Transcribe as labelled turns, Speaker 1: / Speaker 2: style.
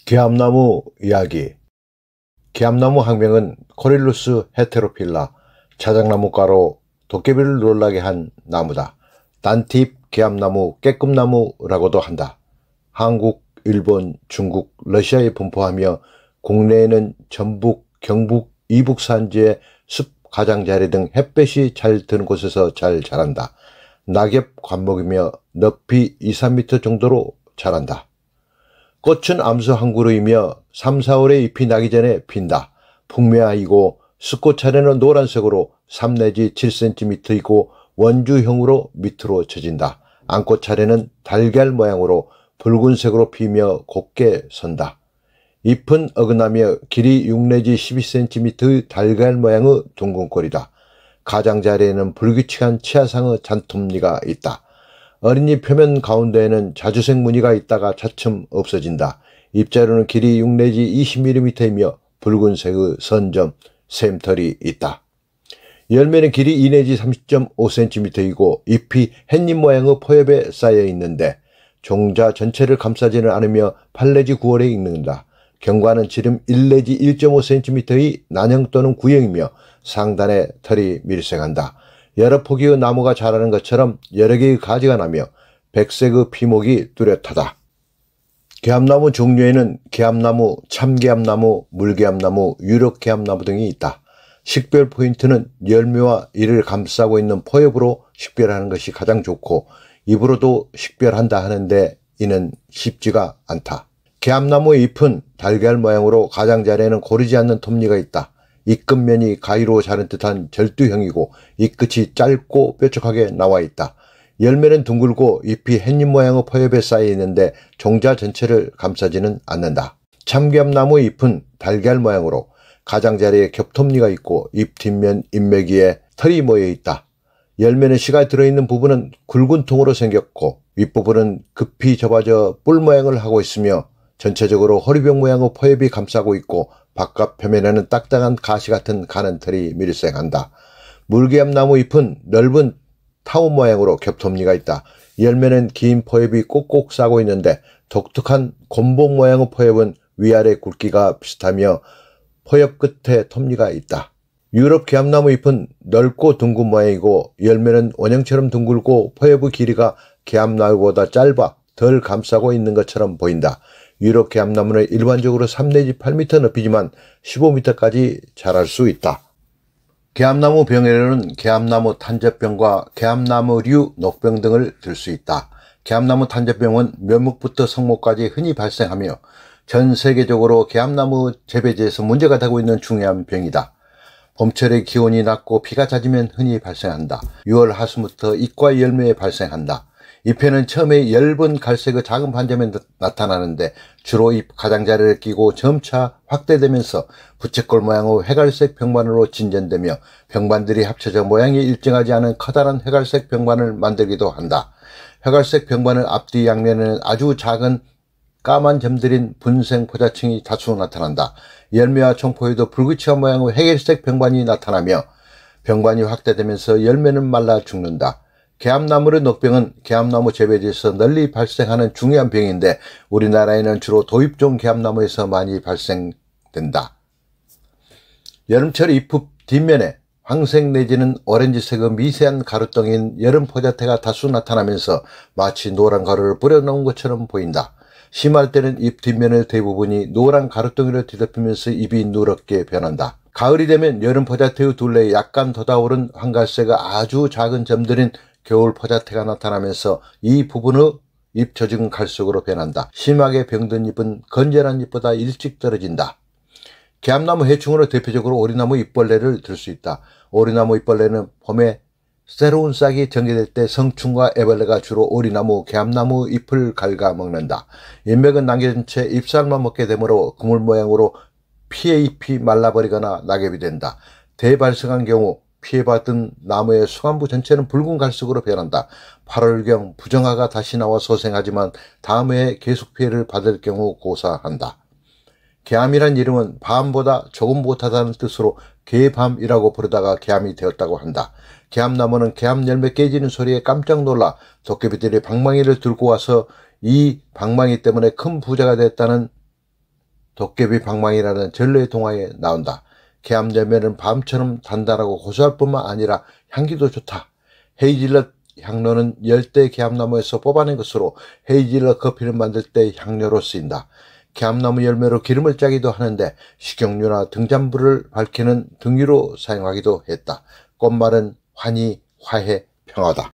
Speaker 1: 개암나무 이야기. 개암나무 학명은 코릴루스 헤테로필라, 자작나무과로 도깨비를 놀라게 한 나무다. 단팁 개암나무, 깨끔나무라고도 한다. 한국, 일본, 중국, 러시아에 분포하며 국내에는 전북, 경북, 이북 산지의 숲 가장자리 등 햇볕이 잘 드는 곳에서 잘 자란다. 낙엽 관목이며 높이 2~3m 정도로 자란다. 꽃은 암수 한 그루이며 3~4월에 잎이 나기 전에 핀다. 풍매하이고 수꽃 차례는 노란색으로 3~7cm이고 원주형으로 밑으로 처진다. 안꽃 차례는 달걀 모양으로 붉은색으로 피며 곱게 선다. 잎은 어긋나며 길이 6~12cm 달걀 모양의 둥근 꼴이다. 가장자리에는 불규칙한 치아상의 잔톱니가 있다. 어린잎 표면 가운데에는 자주색 무늬가 있다가 차츰 없어진다. 잎자루는 길이 6~20mm이며 붉은색의 선점, 샘털이 있다. 열매는 길이 2~30.5cm이고 잎이 햇잎 모양의 포엽에 쌓여 있는데 종자 전체를 감싸지는 않으며 8~9월에 익는다. 경과는 지름 1~1.5cm의 난형 또는 구형이며 상단에 털이 밀생한다. 여러 포기의 나무가 자라는 것처럼 여러 개의 가지가 나며 백색의 피목이 뚜렷하다. 개암나무 종류에는 개암나무, 참개암나무, 물개암나무, 유력개암나무 등이 있다. 식별 포인트는 열매와 이를 감싸고 있는 포엽으로 식별하는 것이 가장 좋고 입으로도 식별한다 하는데 이는 쉽지가 않다. 개암나무의 잎은 달걀 모양으로 가장자리에는 고르지 않는 톱니가 있다. 잎끝면이 가위로 자른 듯한 절두형이고 잎끝이 짧고 뾰족하게 나와 있다. 열매는 둥글고 잎이 햇잎 모양의 포엽에 쌓여 있는데 종자 전체를 감싸지는 않는다. 참개암나무의 잎은 달걀 모양으로 가장자리에 겹톱니가 있고 잎 뒷면 잎매기에 털이 모여 있다. 열매는 씨가 들어있는 부분은 굵은 통으로 생겼고 윗부분은 급히 접어져 뿔 모양을 하고 있으며 전체적으로 호리병 모양의 포엽이 감싸고 있고 바깥 표면에는 딱딱한 가시 같은 가는 털이 밀생한다. 물개암나무 잎은 넓은 타원 모양으로 겹톱니가 있다. 열매는 긴 포엽이 꼭꼭 싸고 있는데 독특한 곤봉 모양의 포엽은 위아래 굵기가 비슷하며 포엽 끝에 톱니가 있다. 유럽 개암나무 잎은 넓고 둥근 모양이고 열매는 원형처럼 둥글고 포엽의 길이가 개암나무보다 짧아 덜 감싸고 있는 것처럼 보인다. 유럽 개암나무는 일반적으로 3~8m 높이지만 15m까지 자랄 수 있다. 개암나무 병에는 개암나무 탄저병과 개암나무류 녹병 등을 들 수 있다. 개암나무 탄저병은 묘목부터 성목까지 흔히 발생하며 전 세계적으로 개암나무 재배지에서 문제가 되고 있는 중요한 병이다. 봄철에 기온이 낮고 비가 잦으면 흔히 발생한다. 6월 하순부터 잎과 열매에 발생한다. 잎에는 처음에 엷은 갈색의 작은 반점이 나타나는데 주로 잎 가장자리를 끼고 점차 확대되면서 부채꼴 모양의 회갈색 병반으로 진전되며 병반들이 합쳐져 모양이 일정하지 않은 커다란 회갈색 병반을 만들기도 한다. 회갈색 병반의 앞뒤 양면에는 아주 작은 까만 점들인 분생 포자층이 다수 나타난다. 열매와 총포에도 불규칙한 모양의 회갈색 병반이 나타나며 병반이 확대되면서 열매는 말라 죽는다. 개암나무의 녹병은 개암나무 재배지에서 널리 발생하는 중요한 병인데 우리나라에는 주로 도입종 개암나무에서 많이 발생된다. 여름철 잎 뒷면에 황색 내지는 오렌지색의 미세한 가루덩이인 여름 포자태가 다수 나타나면서 마치 노란 가루를 뿌려놓은 것처럼 보인다. 심할 때는 잎 뒷면의 대부분이 노란 가루덩이로 뒤덮이면서 잎이 누렇게 변한다. 가을이 되면 여름 포자태의 둘레에 약간 돋아오른 황갈색의 아주 작은 점들인 겨울 포자태가 나타나면서 이 부분의 잎 조직은 갈색으로 변한다. 심하게 병든 잎은 건전한 잎보다 일찍 떨어진다. 개암나무 해충으로 대표적으로 오리나무 잎벌레를 들 수 있다. 오리나무 잎벌레는 봄에 새로운 싹이 전개될 때 성충과 애벌레가 주로 오리나무, 개암나무 잎을 갉아먹는다. 잎맥은 남겨진 채 잎살만 먹게 되므로 그물 모양으로 피의 잎이 말라버리거나 낙엽이 된다. 대발생한 경우 피해받은 나무의 수간부 전체는 붉은 갈색으로 변한다. 8월경 부정화가 다시 나와 소생하지만 다음 해에 계속 피해를 받을 경우 고사한다. 개암이란 이름은 밤보다 조금 못하다는 뜻으로 개밤이라고 부르다가 개암이 되었다고 한다. 개암나무는 개암 열매 깨지는 소리에 깜짝 놀라 도깨비들이 방망이를 들고 와서 이 방망이 때문에 큰 부자가 됐다는 도깨비 방망이라는 전래의 동화에 나온다. 개암열매는 밤처럼 단단하고 고소할 뿐만 아니라 향기도 좋다. 헤이즐넛 향료는 열대 개암나무에서 뽑아낸 것으로 헤이즐넛 커피를 만들 때 향료로 쓰인다. 개암나무 열매로 기름을 짜기도 하는데 식용유나 등잔불을 밝히는 등유로 사용하기도 했다. 꽃말은 환희, 화해, 평화다.